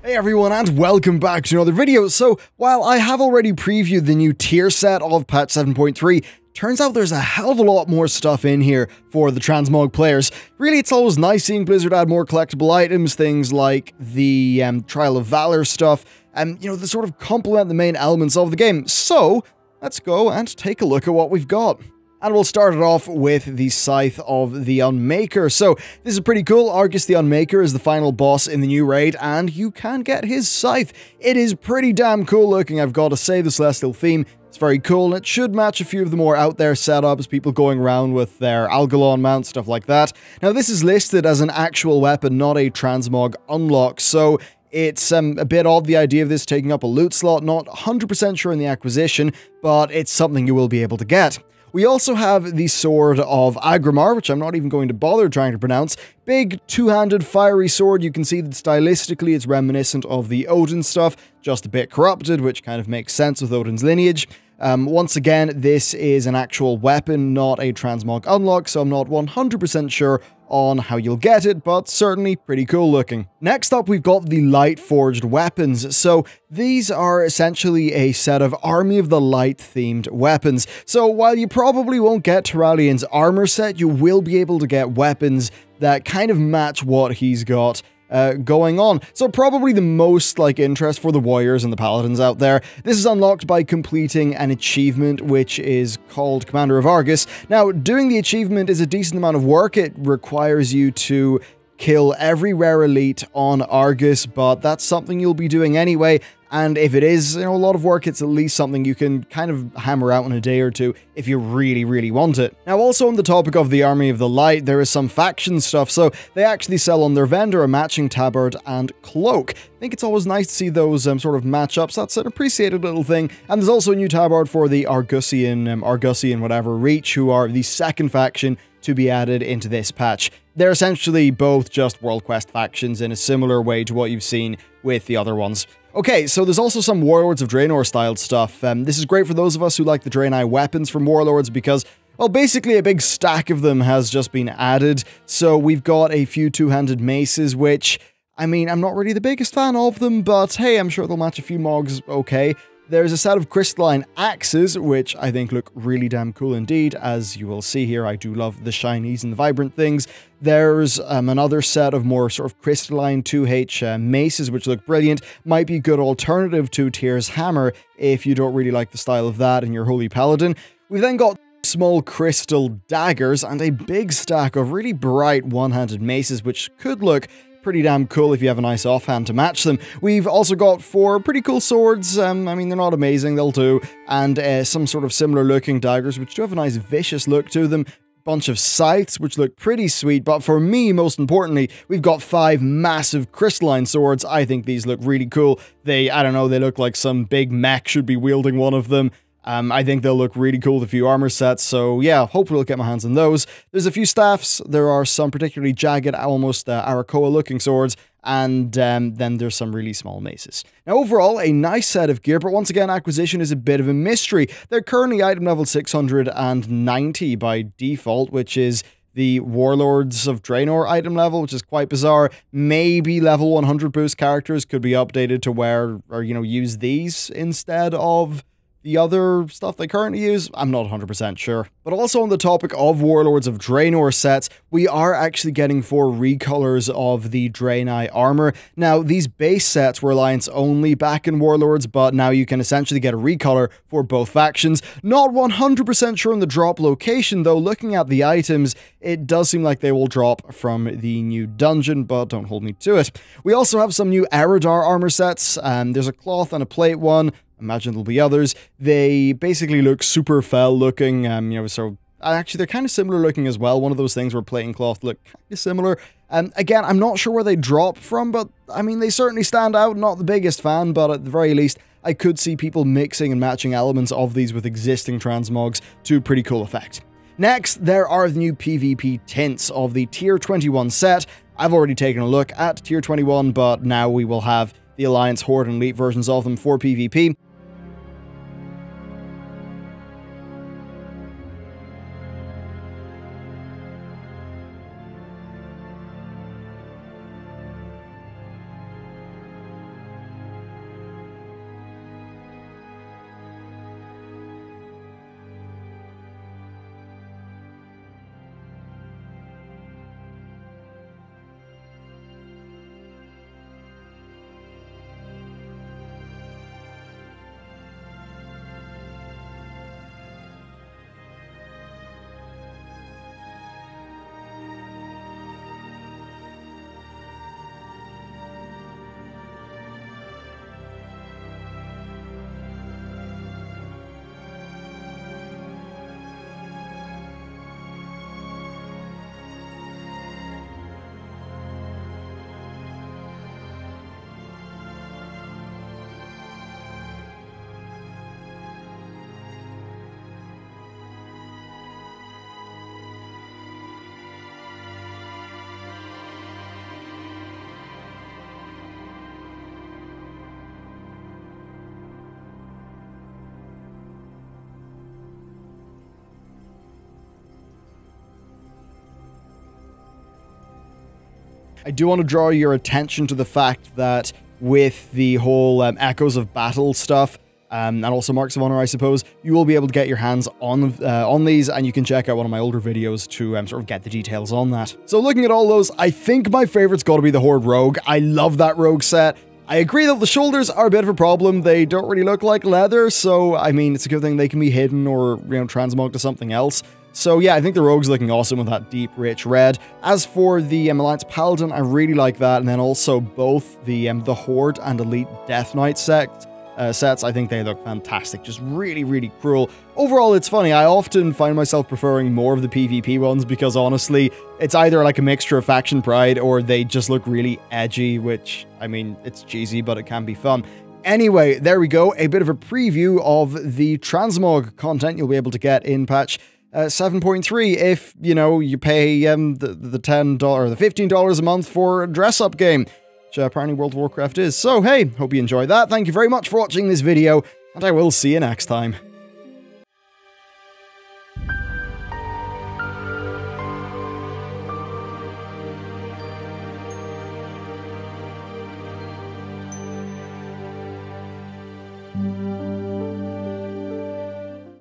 Hey everyone, and welcome back to another video. So, while I have already previewed the new tier set of patch 7.3, turns out there's a hell of a lot more stuff in here for the Transmog players. Really, it's always nice seeing Blizzard add more collectible items, things like the Trial of Valor stuff, and, that sort of complement the main elements of the game. So, let's go and take a look at what we've got. And we'll start it off with the Scythe of the Unmaker. So, this is pretty cool. Argus the Unmaker is the final boss in the new raid, and you can get his scythe. It is pretty damn cool looking, I've got to say, the Celestial theme. It's very cool, and it should match a few of the more out there setups, people going around with their Algalon mount, stuff like that. Now, this is listed as an actual weapon, not a Transmog unlock, so it's a bit odd, the idea of this taking up a loot slot. Not 100% sure in the acquisition, but it's something you will be able to get. We also have the Sword of Agrimar, which I'm not even going to bother trying to pronounce. Big, two-handed, fiery sword. You can see that stylistically it's reminiscent of the Odin stuff, just a bit corrupted, which kind of makes sense with Odin's lineage. Once again, this is an actual weapon, not a Transmog unlock, so I'm not 100% sure on how you'll get it, but certainly pretty cool looking. Next up, we've got the Light Forged weapons. So these are essentially a set of Army of the Light themed weapons. So while you probably won't get Tyralien's armor set, you will be able to get weapons that kind of match what he's got going on. So probably the most interest for the warriors and the paladins out there. This is unlocked by completing an achievement which is called Commander of Argus. Now, doing the achievement is a decent amount of work. It requires you to kill every rare elite on Argus, but that's something you'll be doing anyway. And if it is, a lot of work, it's at least something you can kind of hammer out in a day or two if you really, really want it. Now, also on the topic of the Army of the Light, there is some faction stuff, so they actually sell on their vendor a matching tabard and cloak. I think it's always nice to see those sort of matchups. That's an appreciated little thing. And there's also a new tabard for the Argusian whatever Reach, who are the second faction to be added into this patch. They're essentially both just World Quest factions in a similar way to what you've seen with the other ones. Okay, so there's also some Warlords of Draenor styled stuff. This is great for those of us who like the Draenei weapons from Warlords because, well, basically a big stack of them has just been added. So we've got a few two-handed maces, which, I'm not really the biggest fan of them, but hey, I'm sure they'll match a few mogs okay. There's a set of crystalline axes, which I think look really damn cool indeed. As you will see here, I do love the shinies and the vibrant things. There's another set of more sort of crystalline 2H maces, which look brilliant. Might be a good alternative to Tyr's hammer if you don't really like the style of that in your Holy Paladin. We've then got small crystal daggers and a big stack of really bright one-handed maces, which could look pretty damn cool if you have a nice offhand to match them. We've also got 4 pretty cool swords. They're not amazing, they'll do. And some sort of similar looking daggers, which do have a nice vicious look to them. Bunch of scythes, which look pretty sweet. But for me, most importantly, we've got 5 massive crystalline swords. I think these look really cool. They look like some big mech should be wielding one of them. I think they'll look really cool with a few armor sets, so yeah, hopefully I'll get my hands on those. There's a few staffs, there are some particularly jagged, almost Arakoa-looking swords, and then there's some really small maces. Now overall, a nice set of gear, but once again, acquisition is a bit of a mystery. They're currently item level 690 by default, which is the Warlords of Draenor item level, which is quite bizarre. Maybe level 100 boost characters could be updated to wear, or use these instead of the other stuff they currently use. I'm not 100% sure. But also on the topic of Warlords of Draenor sets, we are actually getting 4 recolors of the Draenei armor. Now, these base sets were Alliance only back in Warlords, but now you can essentially get a recolor for both factions. Not 100% sure on the drop location, though. Looking at the items, it does seem like they will drop from the new dungeon, but don't hold me to it. We also have some new Eridar armor sets. There's a cloth and a plate one. Imagine there'll be others. They basically look super fell looking, so actually they're kind of similar looking as well. One of those things where plate and cloth look kind of similar. Again, I'm not sure where they drop from, but they certainly stand out. Not the biggest fan, but at the very least, I could see people mixing and matching elements of these with existing transmogs to pretty cool effect. Next, there are the new PvP tints of the Tier 21 set. I've already taken a look at Tier 21, but now we will have the Alliance, Horde, and Elite versions of them for PvP. I do want to draw your attention to the fact that with the whole Echoes of Battle stuff, and also Marks of Honor, I suppose, you will be able to get your hands on these, and you can check out one of my older videos to sort of get the details on that. So looking at all those, I think my favorite's got to be the Horde Rogue. I love that Rogue set. I agree that the shoulders are a bit of a problem. They don't really look like leather, so, I mean, it's a good thing they can be hidden or, transmog to something else. So yeah, I think the Rogue's looking awesome with that deep, rich red. As for the Alliance Paladin, I really like that, and then also both the Horde and Elite Death Knight sets, I think they look fantastic. Just really, really cool. Overall, it's funny. I often find myself preferring more of the PvP ones because honestly, it's either like a mixture of faction pride or they just look really edgy, which, I mean, it's cheesy, but it can be fun. Anyway, there we go. A bit of a preview of the Transmog content you'll be able to get in patch 7.3 if, you pay the $10 or the $15 a month for a dress-up game, which apparently World of Warcraft is. So hey, hope you enjoyed that. Thank you very much for watching this video, and I will see you next time.